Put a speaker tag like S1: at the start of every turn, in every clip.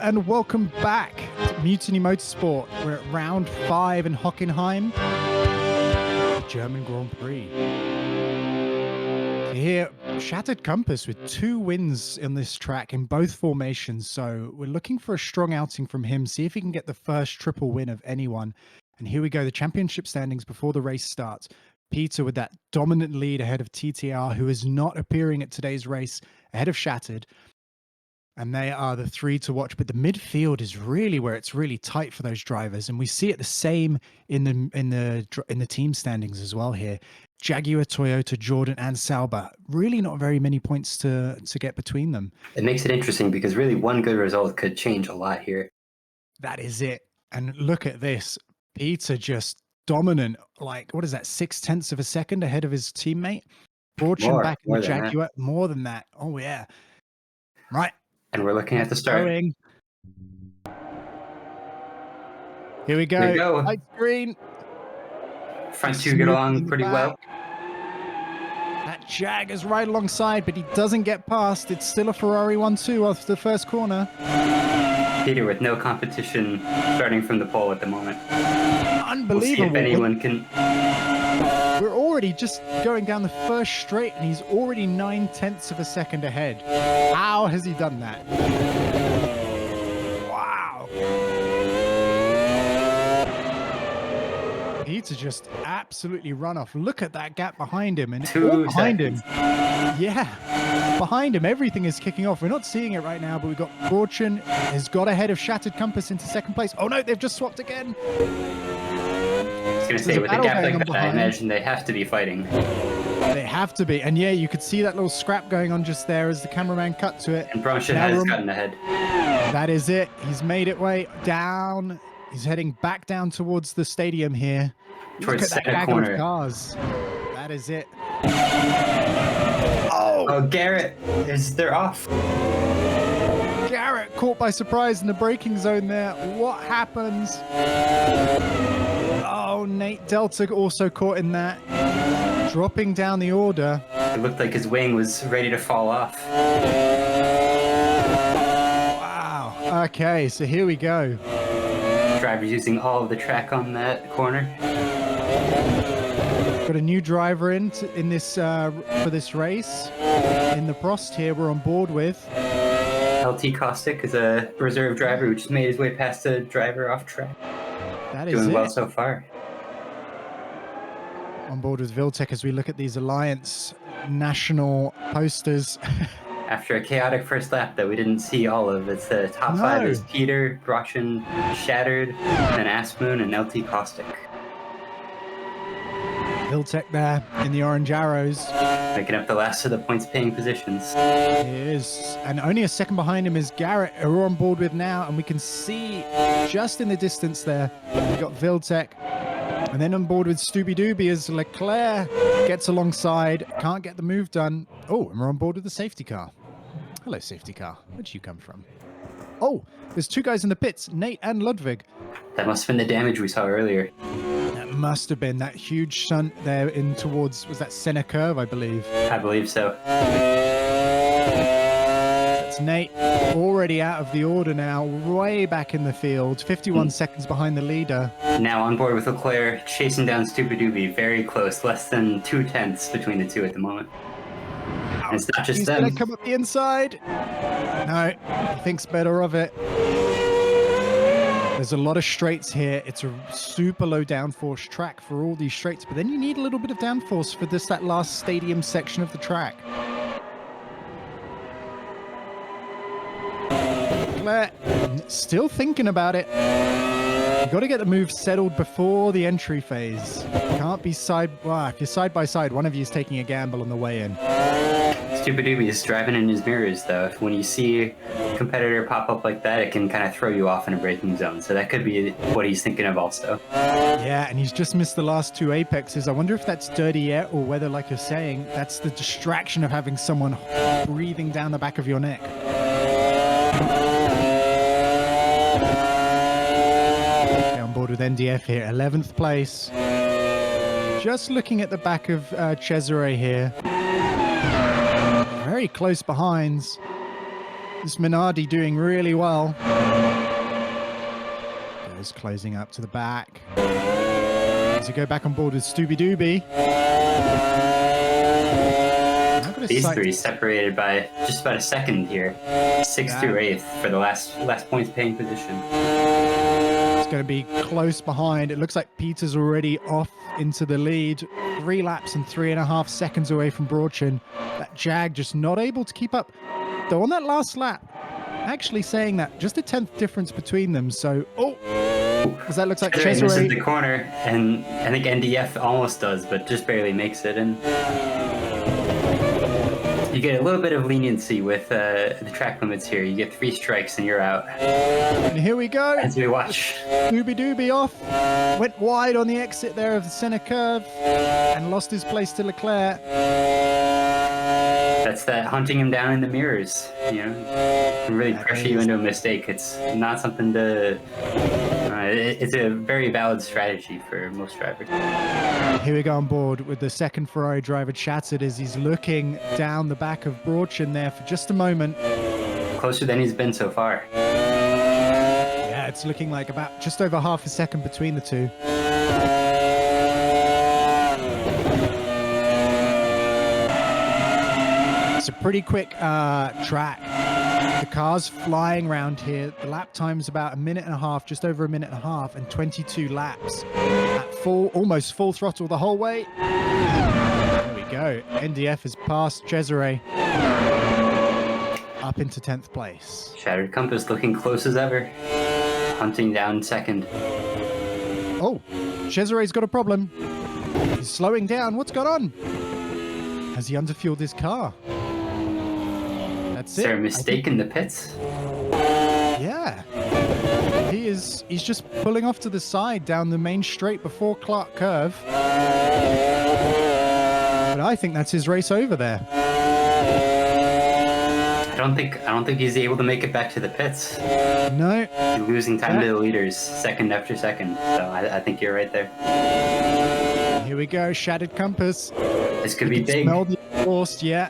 S1: and welcome back to Mutiny Motorsport. We're at round 5 in Hockenheim, German Grand Prix. Here, Shattered Compass with 2 wins in this track in both formations, so we're looking for a strong outing from him, see if he can get the first triple win of anyone. And here we go, the championship standings before the race starts. Peter with that dominant lead ahead of TTR, who is not appearing at today's race, ahead of Shattered. And they are the 3 to watch, but the midfield is really where it's really tight for those drivers, and we see it the same in the team standings as well here. Jaguar, Toyota, Jordan, and Sauber. Really, not very many points to get between them.
S2: It makes it interesting because really one good result could change a lot here.
S1: That is it. And look at this, Peter just dominant. Like, what is that? 0.6 of a second ahead of his teammate. Fortune back in the Jaguar. More than that. Oh yeah. Right.
S2: And we're looking at the start.
S1: Here we go. Light green.
S2: Front 2 get along pretty well.
S1: That Jag is right alongside, but he doesn't get past. It's still a Ferrari 1-2 off the first corner.
S2: Peter with no competition starting from the pole at the moment.
S1: Unbelievable.
S2: We'll see if anyone can...
S1: We're already just going down the first straight, and he's already 0.9 of a second ahead. How has he done that? Wow. Peter just absolutely run off. Look at that gap behind him. And behind him. Yeah. Behind him, everything is kicking off. We're not seeing it right now, but we've got Fortune has got ahead of Shattered Compass into second place. Oh no, they've just swapped again.
S2: I was going to say, with a gap like that, I imagine they have to be fighting.
S1: They have to be. And yeah, you could see that little scrap going on just there as the cameraman cut to it.
S2: And Bromshin has gotten ahead.
S1: That is it. He's made it way down. He's heading back down towards the stadium here.
S2: Towards the center corner.
S1: Of cars. That is it.
S2: Oh, Garrett. They're off.
S1: Garrett caught by surprise in the braking zone there. What happens? Oh, Nate Delta also caught in that. Dropping down the order.
S2: It looked like his wing was ready to fall off.
S1: Wow. Okay, so here we go.
S2: Driver's using all of the track on that corner.
S1: Got a new driver in this for this race. In the Prost here, we're on board with.
S2: LT Caustic is a reserve driver who just made his way past the driver off track.
S1: That is
S2: doing well so far.
S1: On board with Viltech as we look at these Alliance national posters.
S2: After a chaotic first lap that we didn't see all of, it's the top 5 is Peter, Brochin, Shattered, then Asmoon, and LT Caustic.
S1: Viltech there in the orange arrows.
S2: Making up the last of the points-paying positions.
S1: He is. And only a second behind him is Garrett, who we're on board with now. And we can see just in the distance there, we got Viltech. And then on board with Stooby Dooby as Leclerc gets alongside. Can't get the move done. Oh, and we're on board with the safety car. Hello, safety car. Where'd you come from? Oh, there's 2 guys in the pits, Nate and Ludwig.
S2: That must have been the damage we saw earlier.
S1: That must have been that huge shunt there in towards, was that center curve, I believe?
S2: I believe so.
S1: That's Nate, already out of the order now, way back in the field, 51 seconds behind the leader.
S2: Now on board with Leclerc, chasing down Stupid Doobie, very close, less than 0.2 between the 2 at the moment. And it's not just them.
S1: He's gonna come up the inside. No, he thinks better of it. There's a lot of straights here. It's a super low downforce track for all these straights, but then you need a little bit of downforce for that last stadium section of the track. Leclerc still thinking about it. You've got to get the move settled before the entry phase. Can't be if you're side by side, one of you is taking a gamble on the way in.
S2: Stupid Doobie is driving in his mirrors, though. When you see a competitor pop up like that, it can kind of throw you off in a braking zone. So that could be what he's thinking of also.
S1: Yeah, and he's just missed the last 2 apexes. I wonder if that's dirty air or whether, like you're saying, that's the distraction of having someone breathing down the back of your neck. On board with NDF here, 11th place. Just looking at the back of Cesare here. Very close behinds. This Minardi doing really well. Goes closing up to the back. As we go back on board with Stooby Dooby.
S2: These three separated by just about a second here. 6th through 8th for the last points paying position.
S1: It's going to be close behind. It looks like Peter's already off into the lead. 3 laps and 3.5 seconds away from Broadchin. That Jag just not able to keep up. Though on that last lap, actually saying that, just a 10th difference between them. So, because that looks like
S2: Cesare misses the corner, and I think NDF almost does, but just barely makes it. And you get a little bit of leniency with the track limits here. You get 3 strikes and you're out.
S1: And here we go.
S2: As we watch.
S1: Dooby Dooby off. Went wide on the exit there of the center curve and lost his place to Leclerc.
S2: That's that hunting him down in the mirrors. You know, can really pressure you into a mistake. It's not something to... it's a very valid strategy for most drivers.
S1: Here we go on board with the second Ferrari driver Chattered as he's looking down the back of Broadchin there for just a moment.
S2: Closer than he's been so far.
S1: Yeah, it's looking like about just over half a second between the two. It's a pretty quick track. The car's flying around here. The lap time's about 1.5 minutes, just over 1.5 minutes, and 22 laps at almost full throttle the whole way. There we go. NDF has passed Cesare up into 10th place.
S2: Shattered Compass looking close as ever. Hunting down second.
S1: Oh, Cesare's got a problem. He's slowing down. What's going on? Has he underfueled his car?
S2: Is there a mistake in the pits?
S1: Yeah. He's just pulling off to the side down the main straight before Clark Curve. But I think that's his race over there.
S2: I don't think he's able to make it back to the pits.
S1: No.
S2: He's losing time to the leaders second after second. So I think you're right there.
S1: Here we go, Shattered Compass.
S2: This could be big.
S1: Smell the exhaust, yeah.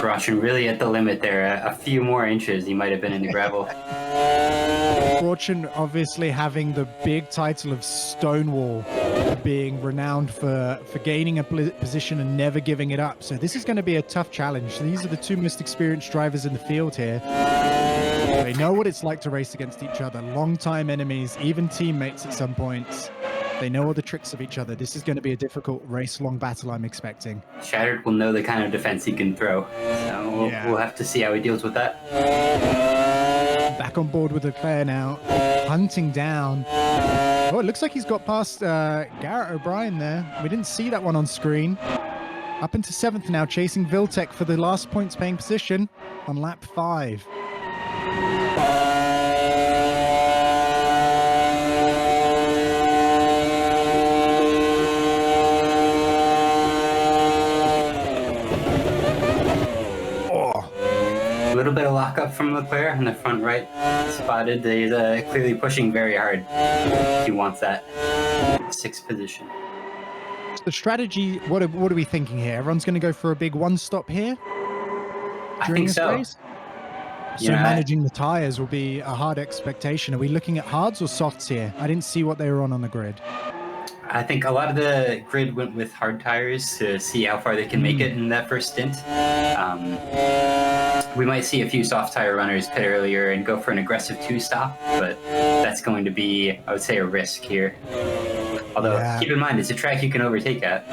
S2: Broadchin really at the limit there. A few more inches, he might have been in the gravel.
S1: Broadchin obviously having the big title of Stonewall, being renowned for gaining a position and never giving it up. So this is going to be a tough challenge. These are the 2 most experienced drivers in the field here. They know what it's like to race against each other. Long-time enemies, even teammates at some points. They know all the tricks of each other. This is going to be a difficult race-long battle, I'm expecting.
S2: Shattered will know the kind of defense he can throw. So we'll have to see how he deals with that.
S1: Back on board with Leclerc now. Hunting down. Oh, it looks like he's got past Garrett O'Brien there. We didn't see that one on screen. Up into 7th now, chasing Viltec for the last points paying position on lap 5.
S2: A little bit of lockup from Leclerc on the front right. Spotted. He's clearly pushing very hard. He wants that 6th position.
S1: The strategy, what are we thinking here? Everyone's going to go for a big one-stop here during this race? So managing the tires will be a hard expectation. Are we looking at hards or softs here? I didn't see what they were on the grid.
S2: I think a lot of the grid went with hard tires to see how far they can make it in that first stint. We might see a few soft tire runners pit earlier and go for an aggressive 2-stop, but that's going to be, I would say, a risk here. Although, keep in mind, it's a track you can overtake at.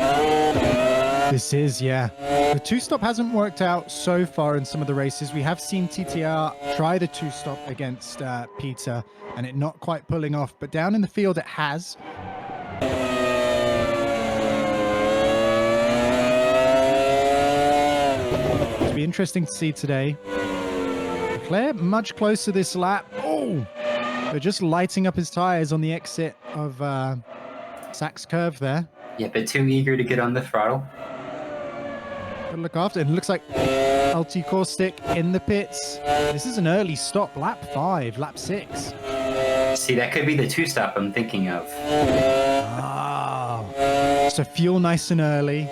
S1: This is, yeah. The 2-stop hasn't worked out so far in some of the races. We have seen TTR try the 2-stop against Peter, and it not quite pulling off, but down in the field it has. It'll be interesting to see today. Leclerc much closer this lap. Oh, they're just lighting up his tires on the exit of Sachs Curve there.
S2: Yeah, but too eager to get on the throttle.
S1: Gotta look after it. It looks like LT Caustic in the pits. This is an early stop, lap 5, lap 6.
S2: See, that could be the 2-stop I'm thinking of.
S1: So fuel nice and early.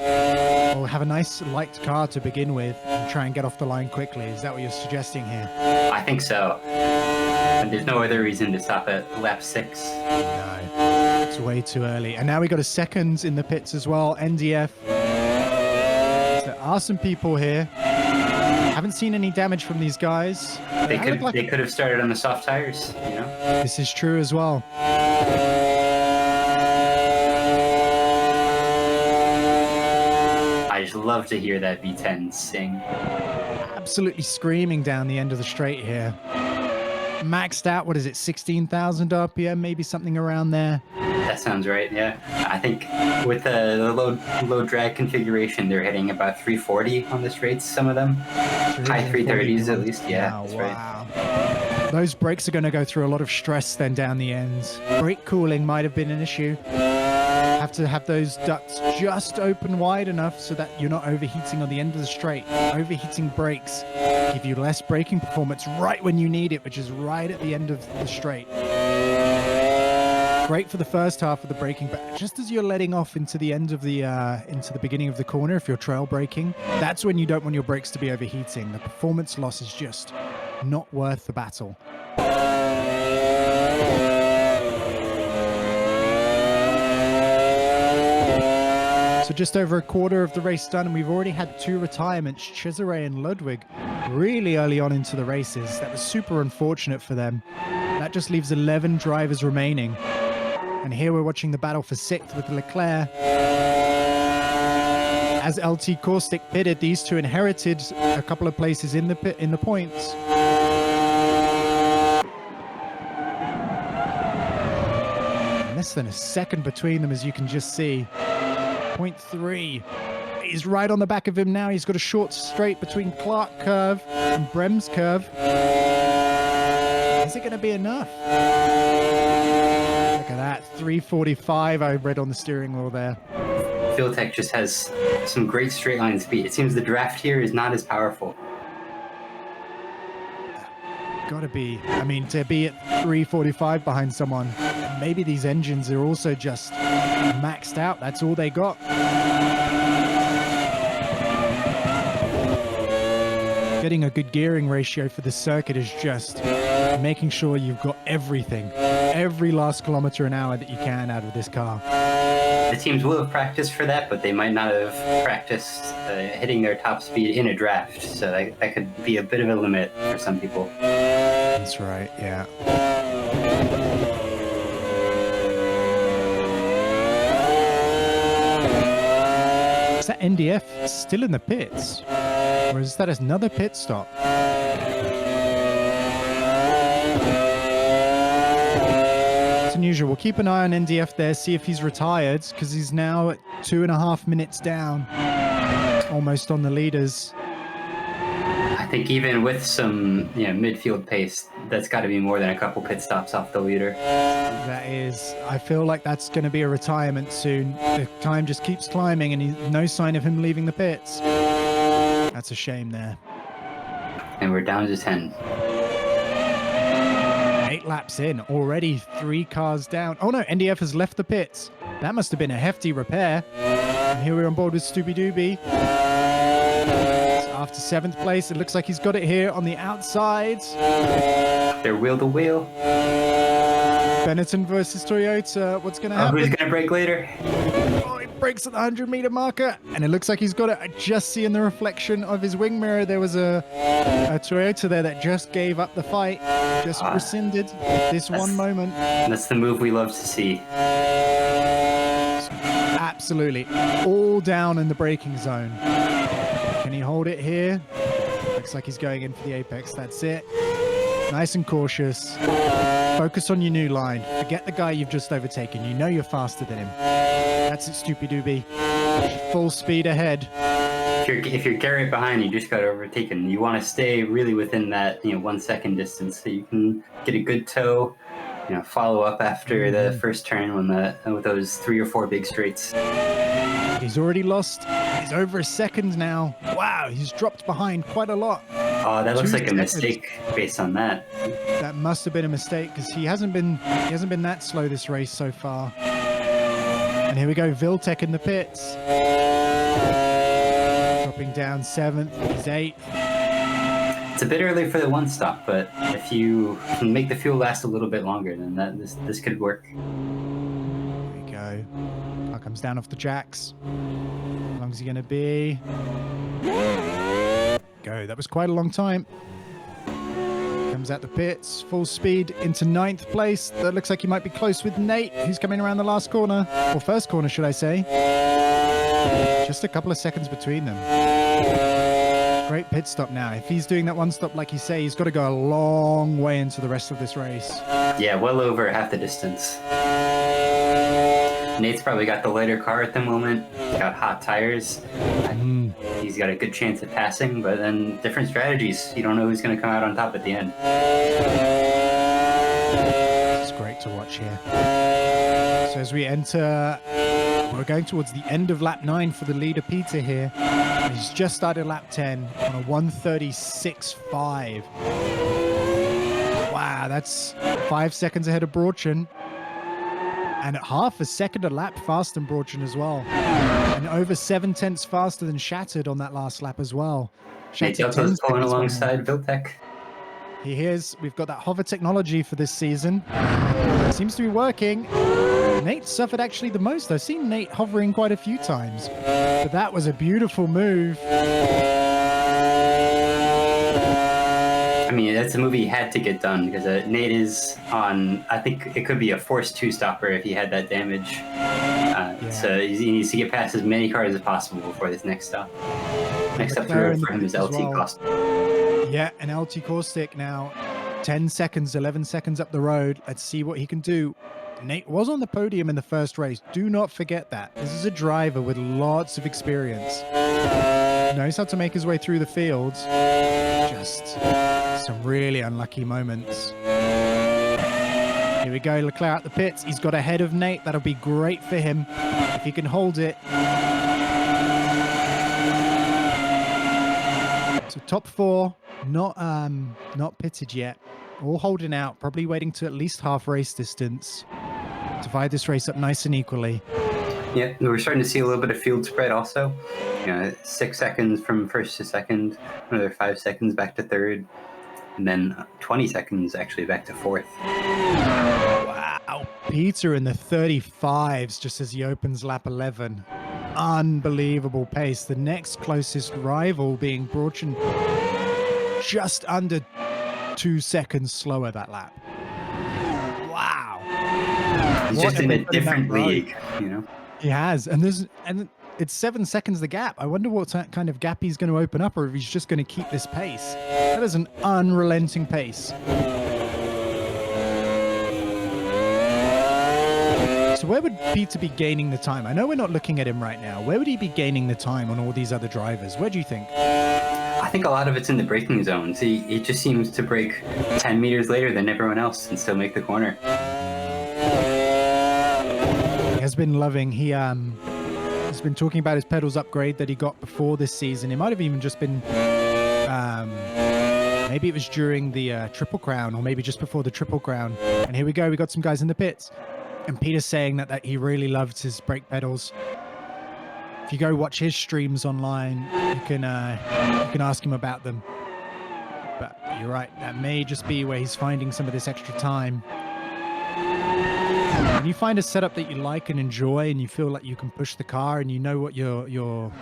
S1: Or have a nice light car to begin with. and try and get off the line quickly. Is that what you're suggesting here?
S2: I think so. And there's no other reason to stop at lap 6.
S1: No, it's way too early. And now we got a second in the pits as well. NDF. There are some people here. Haven't seen any damage from these guys.
S2: They could have started on the soft tires, you know?
S1: This is true as well.
S2: I just love to hear that V10 sing.
S1: Absolutely screaming down the end of the straight here. Maxed out, what is it, 16,000 RPM, maybe something around there.
S2: That sounds right, yeah. I think with the low drag configuration, they're hitting about 340 on the straights, some of them. High 330s at least, yeah.
S1: Oh,
S2: that's
S1: wow.
S2: right.
S1: Those brakes are going to go through a lot of stress then down the ends. Brake cooling might have been an issue. Have to have those ducts just open wide enough so that you're not overheating on the end of the straight. Overheating brakes give you less braking performance right when you need it, which is right at the end of the straight. Great for the first half of the braking, but just as you're letting off into the end of the into the beginning of the corner, if you're trail braking, that's when you don't want your brakes to be overheating. The performance loss is just not worth the battle. So just over a quarter of the race done, and we've already had 2 retirements, Cesare and Ludwig, really early on into the races. That was super unfortunate for them. That just leaves 11 drivers remaining. And here we're watching the battle for 6th with Leclerc. As LT Caustic pitted, these two inherited a couple of places in the points. Less than a second between them, as you can just see. 0.3. He's right on the back of him now. He's got a short straight between Clark curve and Brems curve. Is it going to be enough? Look at that. 345 I read on the steering wheel there.
S2: Fieldtech just has some great straight line speed. It seems the draft here is not as powerful.
S1: Gotta be. I mean, to be at 345 behind someone, maybe these engines are also just maxed out. That's all they got. Getting a good gearing ratio for this circuit is just making sure you've got everything, every last kilometer an hour that you can out of this car.
S2: The teams will have practiced for that, but they might not have practiced hitting their top speed in a draft. So that could be a bit of a limit for some people.
S1: That's right, yeah. Is that NDF still in the pits? Or is that another pit stop? It's unusual. We'll keep an eye on NDF there, see if he's retired, because he's now at 2.5 minutes down, almost on the leaders.
S2: I think even with some midfield pace, that's got to be more than a couple pit stops off the leader.
S1: That is, I feel like that's going to be a retirement soon. The time just keeps climbing and no sign of him leaving the pits. That's a shame there.
S2: And we're down to 10.
S1: 8 laps in, already 3 cars down. Oh no, NDF has left the pits. That must have been a hefty repair. And here we're on board with Stoopy Dooby. After 7th place, it looks like he's got it here on the outside.
S2: They're wheel to wheel.
S1: Benneton versus Toyota. What's going to happen?
S2: Who's going to break later?
S1: Oh, he breaks at the 100-meter marker, and it looks like he's got it. I just see in the reflection of his wing mirror there was a Toyota there that just gave up the fight, just rescinded this one moment.
S2: That's the move we love to see.
S1: Absolutely. All down in the braking zone. Can he hold it here? Looks like he's going in for the apex. That's it. Nice and cautious. Focus on your new line. Forget the guy you've just overtaken. You know you're faster than him. That's it, Stoopy Dooby. Full speed ahead.
S2: If you're Garrett behind, you just got overtaken. You want to stay really within that 1 second distance so you can get a good toe. Follow up after the first turn with those 3 or 4 big straights.
S1: He's already lost. He's over a second now. Wow, he's dropped behind quite a lot.
S2: Oh, that looks like a mistake based on that.
S1: That must have been a mistake because he hasn't been that slow this race so far. And here we go, Viltech in the pits. dropping down 7th. He's 8th.
S2: It's a bit early for the one stop, but if you can make the fuel last a little bit longer, then this could work.
S1: There we go. Car comes down off the jacks. How long is he going to be? Go. That was quite a long time. Comes out the pits, full speed into 9th place. That looks like he might be close with Nate, who's coming around the last corner, or first corner, should I say. Just a couple of seconds between them. Great pit stop now. If he's doing that one stop, like you say, he's got to go a long way into the rest of this race.
S2: Yeah, well over half the distance. Nate's probably got the lighter car at the moment. He's got hot tires. He's got a good chance of passing, but then different strategies. You don't know who's going to come out on top at the end.
S1: It's great to watch here. So as we enter, we're going towards the end of lap 9 for the leader, Peter, here. He's just started lap 10 on a 1:36.5. Wow, that's 5 seconds ahead of Brochen. And at half a second a lap faster than Brochen as well. And over 7/10 faster than Shattered on that last lap as well.
S2: Nate's also pulling alongside Viltec.
S1: He is. We've got that hover technology for this season. Seems to be working. Nate suffered actually the most. I've seen Nate hovering quite a few times. But that was a beautiful move.
S2: I mean, that's a move he had to get done because Nate is on, I think it could be a forced two-stopper if he had that damage. So he needs to get past as many cars as possible before this next stop. Next stop for him is LT Caustic.
S1: Yeah, an LT Caustic now. 10 seconds, 11 seconds up the road. Let's see what he can do. Nate was on the podium in the first race. Do not forget that. This is a driver with lots of experience. Knows how to make his way through the fields. Just some really unlucky moments. Here we go, Leclerc at the pits. He's got ahead of Nate. That'll be great for him if he can hold it. So top 4, not pitted yet. All holding out, probably waiting to at least half race distance. Divide this race up nice and equally.
S2: Yeah, we're starting to see a little bit of field spread also. 6 seconds from first to second, another 5 seconds back to third, and then 20 seconds actually back to fourth.
S1: Wow, Peter in the 35s just as he opens lap 11. Unbelievable pace. The next closest rival being Brochen, just under 2 seconds slower that lap. Wow.
S2: He's just in a different league,
S1: He has, and it's 7 seconds the gap. I wonder what kind of gap he's going to open up, or if he's just going to keep this pace. That is an unrelenting pace. So where would Peter be gaining the time? I know we're not looking at him right now. Where would he be gaining the time on all these other drivers? Where do you think?
S2: I think a lot of it's in the braking zones. He just seems to brake 10 meters later than everyone else and still make the corner.
S1: He has been loving. He has been talking about his pedals upgrade that he got before this season. It might have even just been maybe it was during the Triple Crown, or maybe just before the Triple Crown. And here we go. We got some guys in the pits. And Peter's saying that he really loves his brake pedals. If you go watch his streams online, you can ask him about them. But you're right, that may just be where he's finding some of this extra time. When you find a setup that you like and enjoy, and you feel like you can push the car, and you know what your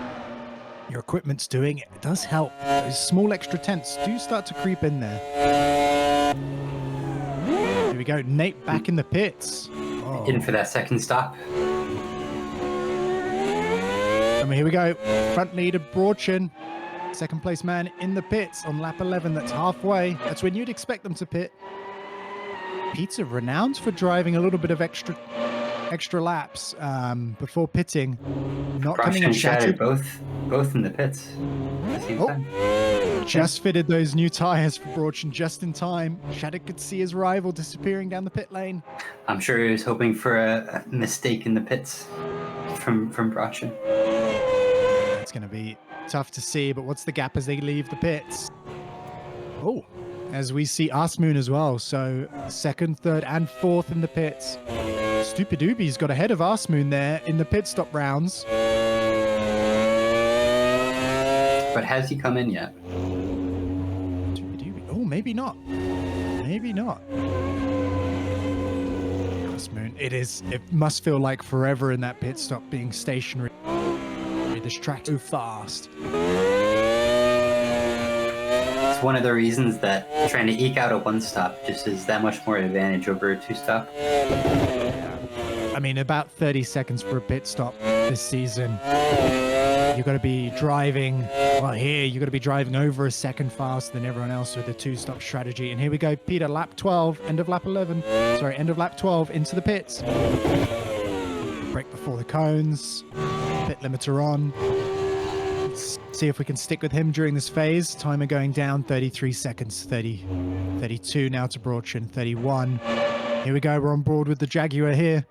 S1: equipment's doing, it does help. Those small extra tenths do start to creep in there. Here we go, Nate back in the pits. Oh.
S2: In for that second stop.
S1: And here we go. Front leader Brochen, second place man in the pits on lap 11. That's halfway. That's when you'd expect them to pit. Peter, renowned for driving a little bit of extra laps before pitting. Not coming in shattered.
S2: Both in the pits at the same time.
S1: Just fitted those new tires for Brochen just in time. Shattuck could see his rival disappearing down the pit lane.
S2: I'm sure he was hoping for a mistake in the pits from Brochen.
S1: It's going to be tough to see, but what's the gap as they leave the pits? Oh, as we see Aaaand as well. So second, third, and fourth in the pits. Stupidooby's got ahead of Aaaand there in the pit stop rounds.
S2: But has he come in yet?
S1: Oh, maybe not. Maybe not. Moon. It must feel like forever in that pit stop being stationary. This track so fast.
S2: It's one of the reasons that trying to eke out a one stop just is that much more advantage over a two stop.
S1: I mean, about 30 seconds for a pit stop this season. You've got to be driving, well, here, you've got to be driving over a second faster than everyone else with the two-stop strategy. And here we go, Peter, lap 12, end of lap 11. Sorry, end of lap 12, into the pits. Brake before the cones, pit limiter on. Let's see if we can stick with him during this phase. Timer going down, 33 seconds, 30, 32 now to Broadchin, 31. Here we go, we're on board with the Jaguar here.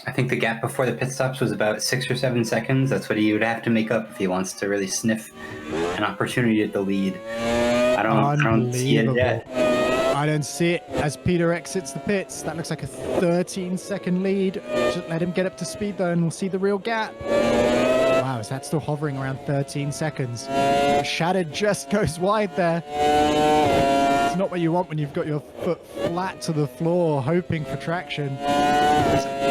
S2: I think the gap before the pit stops was about 6 or 7 seconds. That's what he would have to make up if he wants to really sniff an opportunity at the lead. I don't see it yet.
S1: I don't see it as Peter exits the pits. That looks like a 13-second lead. Just let him get up to speed though, and we'll see the real gap. Wow, is that still hovering around 13 seconds? Shattered just goes wide there. It's not what you want when you've got your foot flat to the floor, hoping for traction.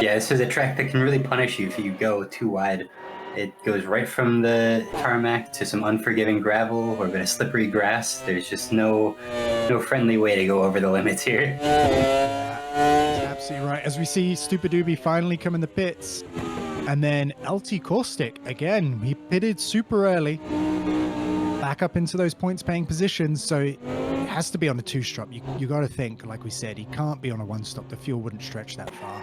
S2: Yeah, this is a track that can really punish you if you go too wide. It goes right from the tarmac to some unforgiving gravel or a bit of slippery grass. There's just no friendly way to go over the limits here.
S1: That's absolutely right. As we see Stupidoobie finally come in the pits. And then LT Caustic, again, he pitted super early. Back up into those points-paying positions, so it has to be on a two-stop. You got to think, like we said, he can't be on a one-stop. The fuel wouldn't stretch that far.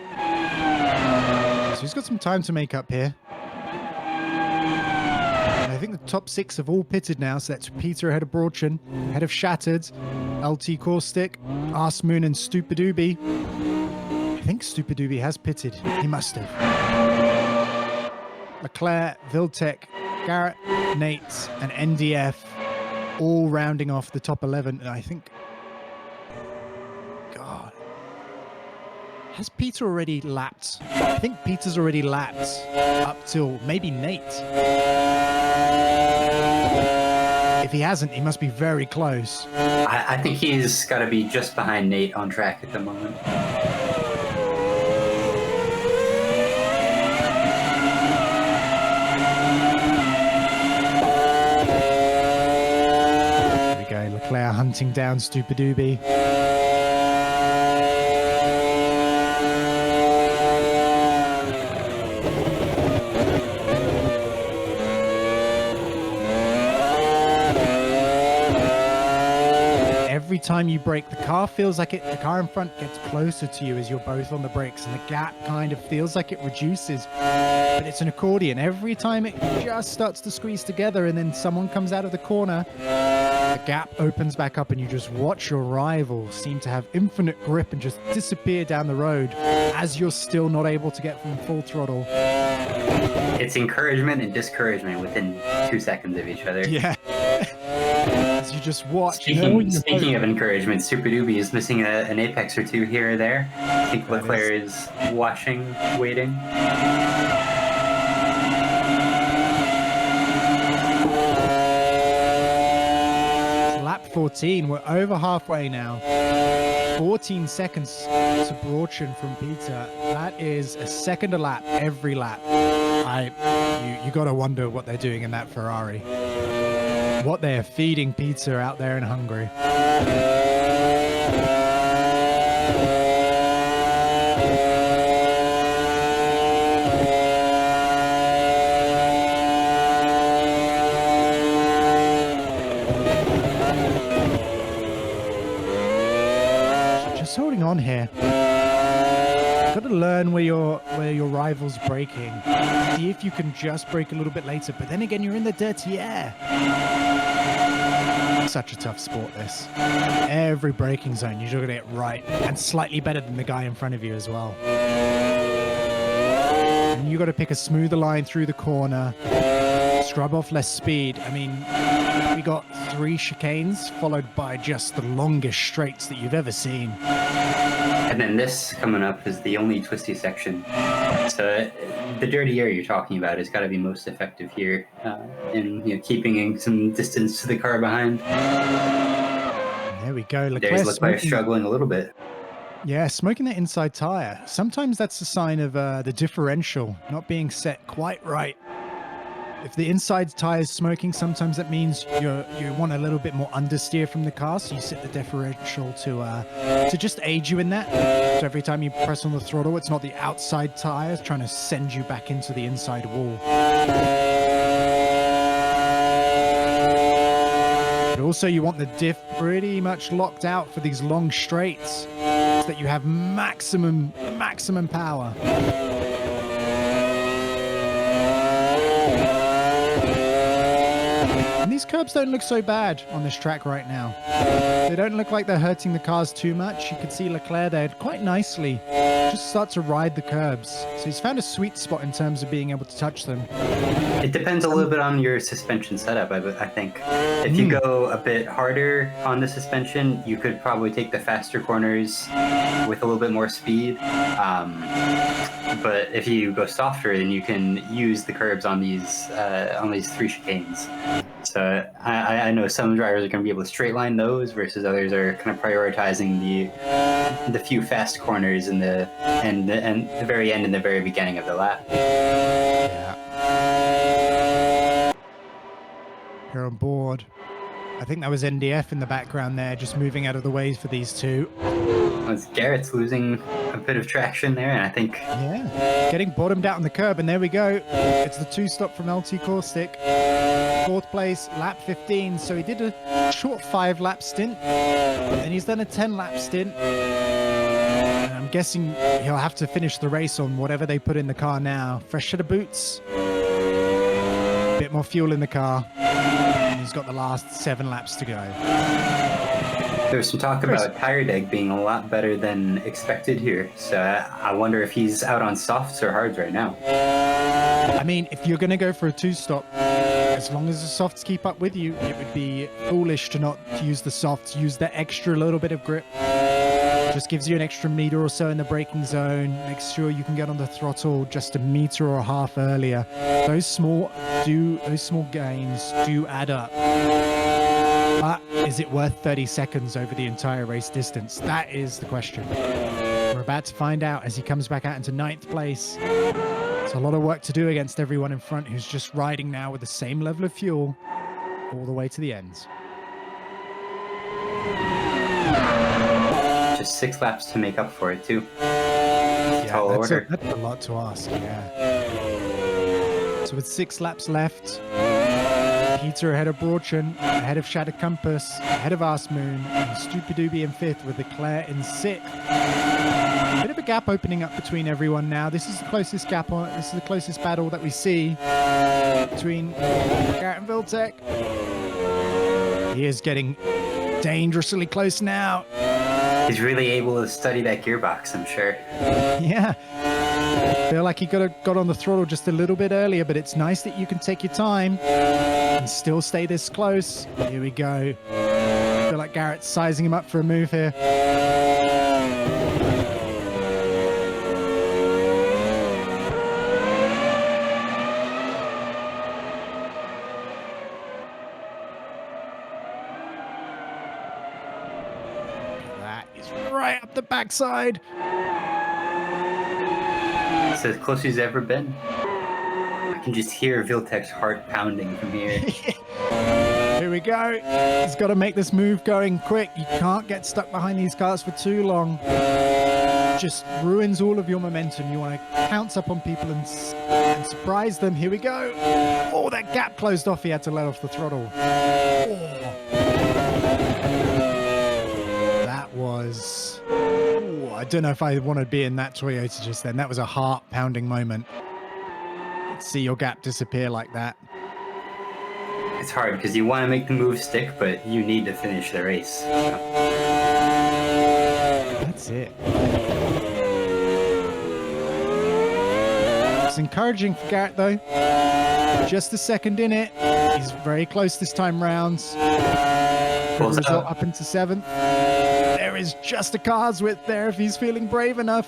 S1: So he's got some time to make up here. And I think the top 6 have all pitted now, so that's Peter ahead of Broadchin, ahead of Shattered, LT Caustic, Aaaand, Moon, and Stupidoobie. I think Stupidoobie has pitted. He must have. Leclerc, Viltec, Garrett, Nate, and NDF all rounding off the top 11. And I think, God, has Peter already lapped? I think Peter's already lapped up till maybe Nate. If he hasn't, he must be very close.
S2: I think he's got to be just behind Nate on track at the moment. Leclerc hunting down Stupidoobie. Every time you brake, the car feels like the car in front gets closer to you as you're both on the brakes, and the gap kind of feels like it reduces. But it's an accordion. Every time it just starts to squeeze together and then someone comes out of the corner, the gap opens back up and you just watch your rival seem to have infinite grip and just disappear down the road as you're still not able to get from full throttle. It's encouragement and discouragement within 2 seconds of each other.
S1: Yeah. As you just watch.
S2: Speaking of encouragement, Stupidoobie is missing an apex or two here or there. I think Leclerc is watching, waiting.
S1: Lap 14, we're over halfway now. 14 seconds to Broadchin from Peter. That is a second a lap every lap. You got to wonder what they're doing in that Ferrari. What they are feeding Peter out there in Hungary. Just holding on here. Got to learn where your rival's braking. See if you can just brake a little bit later, but then again, you're in the dirty air. Such a tough sport, this. Every braking zone, you're going to get it right, and slightly better than the guy in front of you as well. And you got to pick a smoother line through the corner, scrub off less speed. I mean, we got 3 chicanes followed by just the longest straights that you've ever seen.
S2: And then this coming up is the only twisty section. So the dirty air you're talking about has got to be most effective here in keeping in some distance to the car behind.
S1: There we go.
S2: There's Leclerc struggling a little bit.
S1: Yeah, smoking the inside tire. Sometimes that's a sign of the differential not being set quite right. If the inside tire is smoking, sometimes that means you want a little bit more understeer from the car, so you set the differential to just aid you in that. So every time you press on the throttle, it's not the outside tire trying to send you back into the inside wall. But also you want the diff pretty much locked out for these long straights so that you have maximum power. And these curbs don't look so bad on this track right now. They don't look like they're hurting the cars too much. You can see Leclerc there quite nicely just start to ride the curbs. So he's found a sweet spot in terms of being able to touch them.
S2: It depends a little bit on your suspension setup, I think. If you go a bit harder on the suspension, you could probably take the faster corners with a little bit more speed. But if you go softer, then you can use the curbs on these 3 chicanes. So I know some drivers are going to be able to straight line those, versus others are kind of prioritizing the few fast corners and the very end and the very beginning of the lap.
S1: Yeah. You're on board. I think that was NDF in the background there, just moving out of the way for these two.
S2: Garrett's losing a bit of traction there, and I think...
S1: Yeah, getting bottomed out on the curb, and there we go. It's the 2-stop from LT Caustic. 4th place, lap 15. So he did a short 5-lap stint, and he's done a 10-lap stint. And I'm guessing he'll have to finish the race on whatever they put in the car now. Fresh set of boots. Bit more fuel in the car. And he's got the last 7 laps to go.
S2: There's some talk about tire deg being a lot better than expected here. So I wonder if he's out on softs or hards right now.
S1: I mean, if you're going to go for a 2-stop, as long as the softs keep up with you, it would be foolish to not use the softs. Use the extra little bit of grip. Just gives you an extra meter or so in the braking zone. Make sure you can get on the throttle just a meter or a half earlier. Those small gains do add up. But is it worth 30 seconds over the entire race distance? That is the question. We're about to find out as he comes back out into 9th place. It's a lot of work to do against everyone in front who's just riding now with the same level of fuel all the way to the ends.
S2: Just 6 laps to make up for it, too.
S1: Yeah, that's a lot to ask, yeah. So with 6 laps left, Peter ahead of Broadchen, ahead of Shattered Compass, ahead of Aaaand, and Stupidoobie in 5th with Leclerc in 6th. Bit of a gap opening up between everyone now. This is the closest this is the closest battle that we see between Garrett and Viltech. He is getting dangerously close now.
S2: He's really able to study that gearbox, I'm sure.
S1: Yeah. Feel like he got on the throttle just a little bit earlier, but it's nice that you can take your time and still stay this close. Here we go. Feel like Garrett's sizing him up for a move here. That is right up the backside.
S2: It's as close as he's ever been. I can just hear Viltech's heart pounding from here.
S1: Here we go. He's got to make this move going quick. You can't get stuck behind these cars for too long. Just ruins all of your momentum. You want to pounce up on people and surprise them. Here we go. Oh, that gap closed off. He had to let off the throttle. Oh. That was... I don't know if I want to be in that Toyota just then. That was a heart-pounding moment. Let's see your gap disappear like that.
S2: It's hard because you want to make the move stick, but you need to finish the race.
S1: That's it. It's encouraging for Garrett, though. Just a second in it. He's very close this time round. Good result up into 7th. There is just a car's width there if he's feeling brave enough.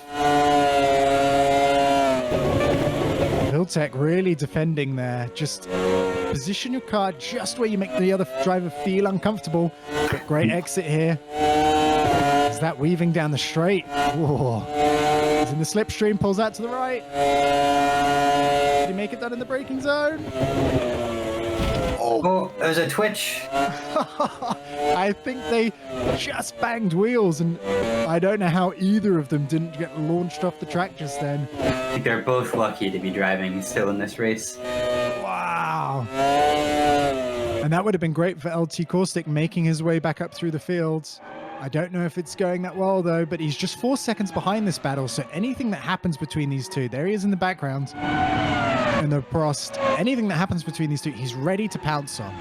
S1: Viltech really defending there. Just position your car just where you make the other driver feel uncomfortable. But great exit here. Is that weaving down the straight? Whoa. He's in the slipstream, pulls out to the right. Did he make it down in the braking zone?
S2: Oh, there's a twitch.
S1: I think they just banged wheels, and I don't know how either of them didn't get launched off the track just then.
S2: I think they're both lucky to be driving still in this race.
S1: Wow. And that would have been great for LT Caustic making his way back up through the fields. I don't know if it's going that well, though, but he's just 4 seconds behind this battle, so anything that happens between these two, there he is in the background, in the Prost, anything that happens between these two, he's ready to pounce on.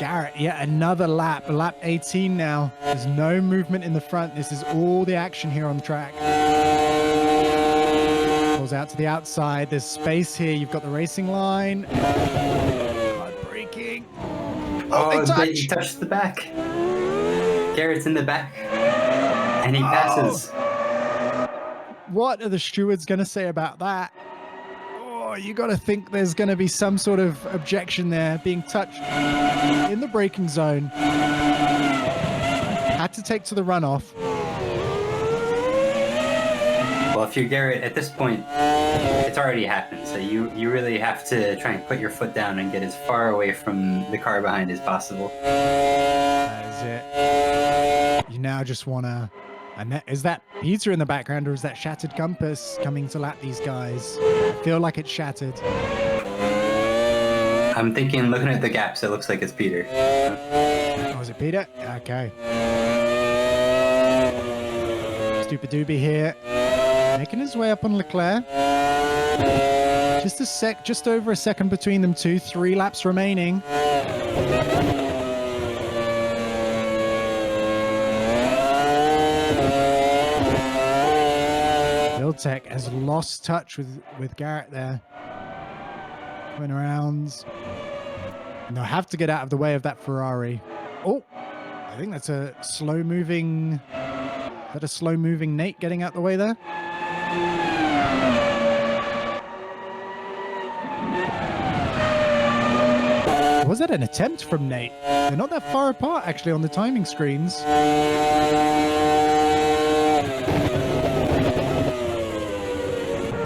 S1: Garrett, yet another lap 18 now. There's no movement in the front. This is all the action here on the track. Pulls out to the outside. There's space here. You've got the racing line. Hard braking. Oh,
S2: he touched the back. Garrett's in the back, and he passes.
S1: What are the stewards going to say about that? Oh, you got to think there's going to be some sort of objection there, being touched in the braking zone. Had to take to the runoff.
S2: Well, if you're Garrett, at this point, it's already happened. So you really have to try and put your foot down and get as far away from the car behind as possible.
S1: That is it. You now just want to... And is that Peter in the background, or is that Shattered Compass coming to lap these guys? I feel like it's Shattered.
S2: I'm thinking, looking at the gaps, it looks like it's Peter.
S1: Oh, is it Peter? Okay. Stupid Doobie here. Making his way up on Leclerc. Just over a second between them two. 3 laps remaining. Viltech has lost touch with Garrett there. Going around. And they'll have to get out of the way of that Ferrari. Oh, I think that's a slow-moving... Is that a slow-moving Nate getting out the way there? Was that an attempt from Nate? They're not that far apart, actually, on the timing screens.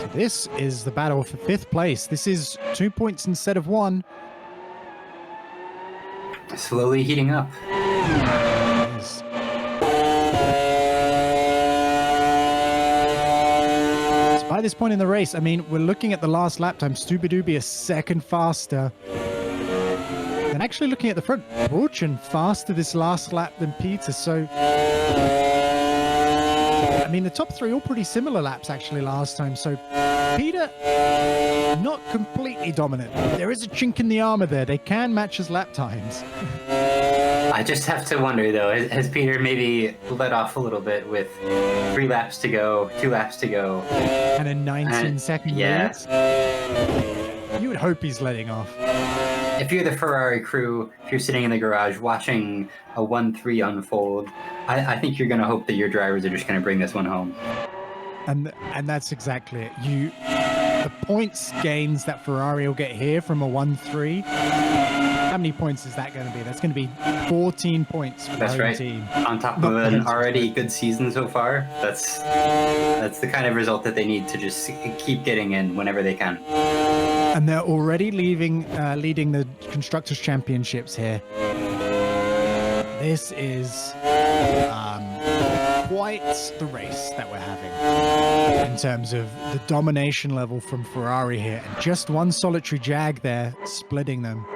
S1: So this is the battle for 5th place. This is 2 points instead of 1.
S2: Slowly heating up.
S1: Yes. So by this point in the race, I mean, we're looking at the last lap time. Stupidoobie a second faster. And actually looking at the front, Fortune faster this last lap than Peter. So, I mean, the top 3 all pretty similar laps actually last time. So Peter, not completely dominant. There is a chink in the armor there. They can match his lap times.
S2: I just have to wonder, though, has Peter maybe let off a little bit with 3 laps to go, 2 laps to go?
S1: And a 19-second lead? You would hope he's letting off.
S2: If you're the Ferrari crew, if you're sitting in the garage watching a 1-3 unfold, I think you're going to hope that your drivers are just going to bring this one home.
S1: And that's exactly it. The points gains that Ferrari will get here from a 1-3, how many points is that going to be? That's going to be 14 points for the home team.
S2: On top of an already good season so far, that's the kind of result that they need to just keep getting in whenever they can.
S1: And they're already leading the Constructors' Championships here. This is quite the race that we're having in terms of the domination level from Ferrari here. And just one solitary Jag there, splitting them.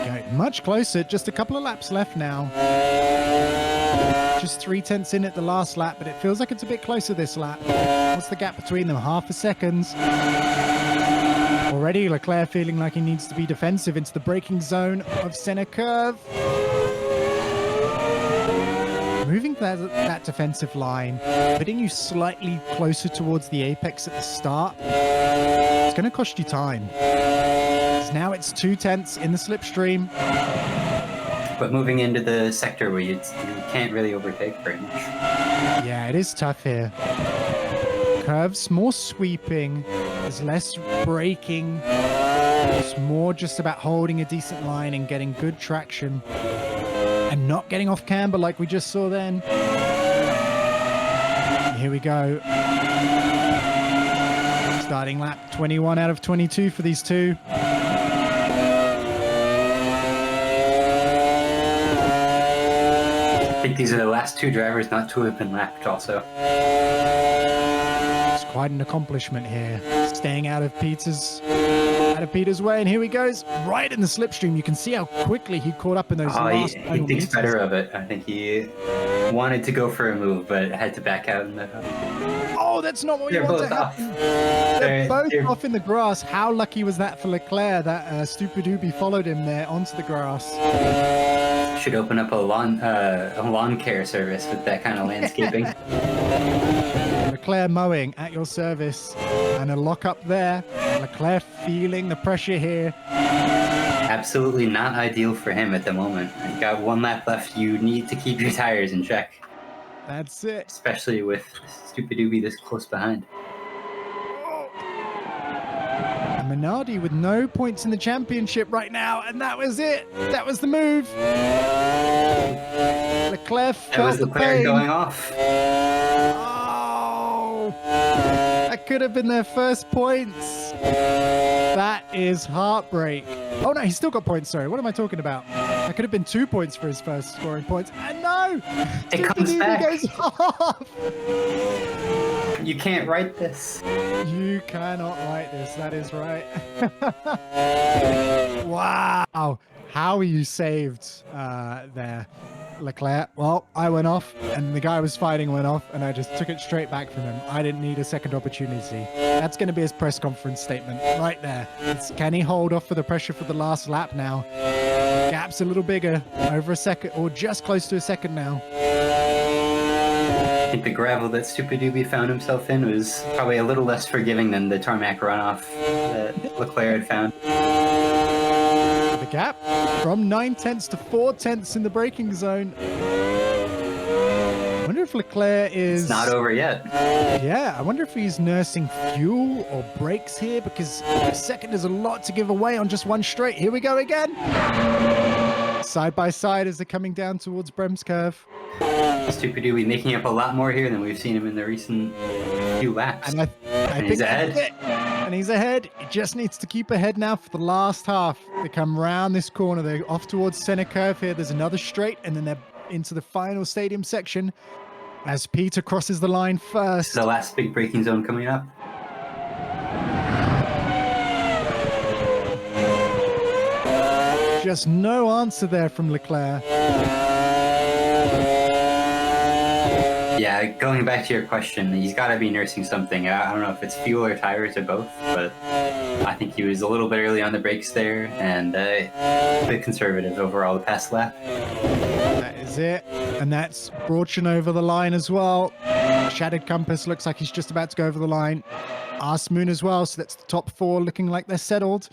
S1: Okay, much closer, just a couple of laps left now. Just 3/10 in at the last lap, but it feels like it's a bit closer this lap. What's the gap between them? Half a second. Already Leclerc feeling like he needs to be defensive into the braking zone of center curve. moving that defensive line, putting you slightly closer towards the apex at the start, it's going to cost you time. Now it's 2/10 in the slipstream.
S2: But moving into the sector where you can't really overtake very much.
S1: Yeah, it is tough here. Curves, more sweeping. There's less braking. It's more just about holding a decent line and getting good traction. And not getting off camber like we just saw then. Here we go. Starting lap 21 out of 22 for these two.
S2: I think these are the last two drivers not to have been lapped also.
S1: It's quite an accomplishment here. Staying out of Peter's way, and here he goes, right in the slipstream. You can see how quickly he caught up in those last
S2: he thinks
S1: meters.
S2: better of it. I think he wanted to go for a move, but had to back out in the...
S1: Oh, that's not what you want to happen. They're both off in the grass. How lucky was that for Leclerc that Stupidubi followed him there onto the grass?
S2: Should open up a lawn care service with that kind of landscaping.
S1: Leclerc mowing at your service, and a lock up there. Leclerc feeling the pressure here.
S2: Absolutely not ideal for him at the moment. You got one lap left. You need to keep your tires in check.
S1: That's it.
S2: Especially with Stupidubi this close behind.
S1: And Minardi with no points in the championship right now, and that was it. That was the move. Leclerc felt
S2: That was Leclerc going off.
S1: Oh, that could have been their first points. That is heartbreak. Oh no, he's still got points. Sorry, what am I talking about? That could have been 2 points for his first scoring points. And no,
S2: it comes back.
S1: Goes off.
S2: You can't write this.
S1: You cannot write this. That is right. Wow, how are you saved there, Leclerc? Well, I went off, and the guy I was fighting went off, and I just took it straight back from him. I didn't need a second opportunity. That's going to be his press conference statement right there. Can he hold off for the pressure for the last lap now? Gap's a little bigger, over a second, or just close to a second now.
S2: I think the gravel that Stupidubi found himself in was probably a little less forgiving than the tarmac runoff that Leclerc had found.
S1: The gap from 9/10 to 4/10 in the braking zone. I wonder if Leclerc is...
S2: It's not over yet.
S1: Yeah, I wonder if he's nursing fuel or brakes here, because a second is a lot to give away on just one straight. Here we go again. Side by side as they're coming down towards Brem's curve.
S2: Stupidubi making up a lot more here than we've seen him in the recent few laps.
S1: And I think
S2: he's ahead.
S1: And he's ahead. He just needs to keep ahead now for the last half. They come round this corner. They're off towards center curve here. There's another straight, and then they're into the final stadium section as Peter crosses the line first.
S2: The last big braking zone coming up.
S1: Just no answer there from Leclerc.
S2: Yeah, going back to your question, he's got to be nursing something. I don't know if it's fuel or tires or both, but I think he was a little bit early on the brakes there and a bit conservative overall the past lap.
S1: That is it. And that's Brochen over the line as well. Shattered Compass looks like he's just about to go over the line. Aaaand as well, so that's the top four looking like they're settled.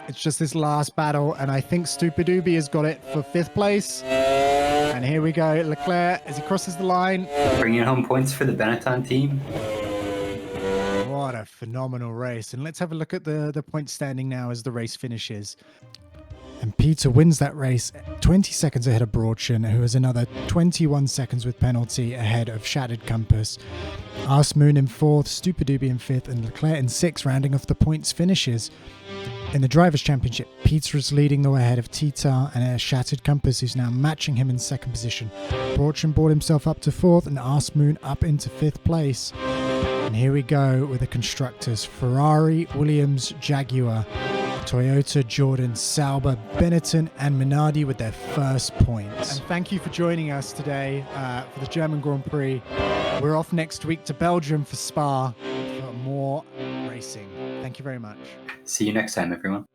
S1: It's just this last battle, and I think Stupidubi has got it for 5th place. And here we go, Leclerc as he crosses the line.
S2: Bringing home points for the Benneton team.
S1: What a phenomenal race. And let's have a look at the point standing now as the race finishes. And Peter wins that race 20 seconds ahead of Brochen, who has another 21 seconds with penalty ahead of Shattered Compass. Aaaand in 4th, Stupidubi in 5th, and Leclerc in 6th, rounding off the points finishes. In the Drivers' Championship, Peter is leading the way ahead of Tita and a Shattered Compass, who's now matching him in 2nd position. Brochen brought himself up to 4th, and Aaaand up into 5th place. And here we go with the constructors. Ferrari, Williams, Jaguar, Toyota, Jordan, Sauber, Benneton and Minardi with their first points. And thank you for joining us today for the German Grand Prix. We're off next week to Belgium for Spa for more racing. Thank you very much.
S2: See you next time, everyone.